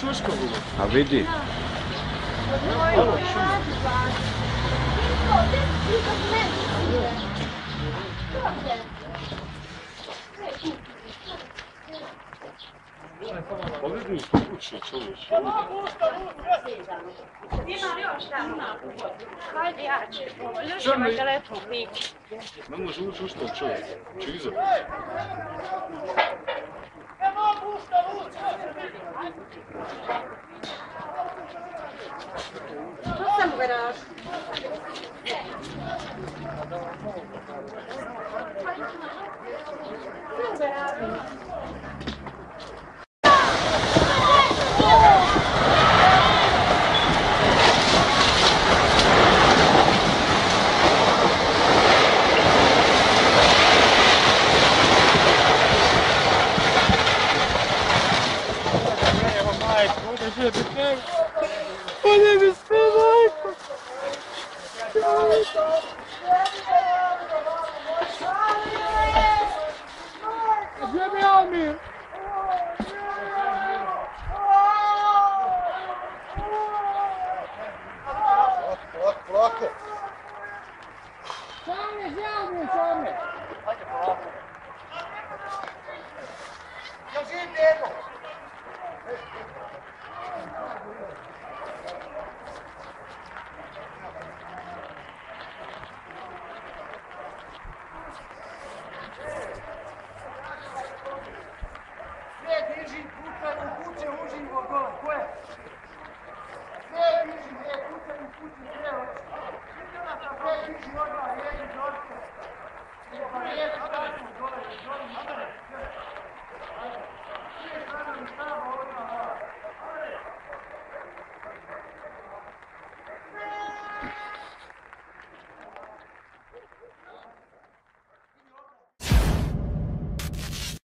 čuška bilo. A vidi. Pogledaj kuće, čovječe. Ima li još tamo? Hajde, ja ću. Još ima telefon, piki. Ne može ući u što, čovjek. Ču izaći. To sam u garažu. U garažu.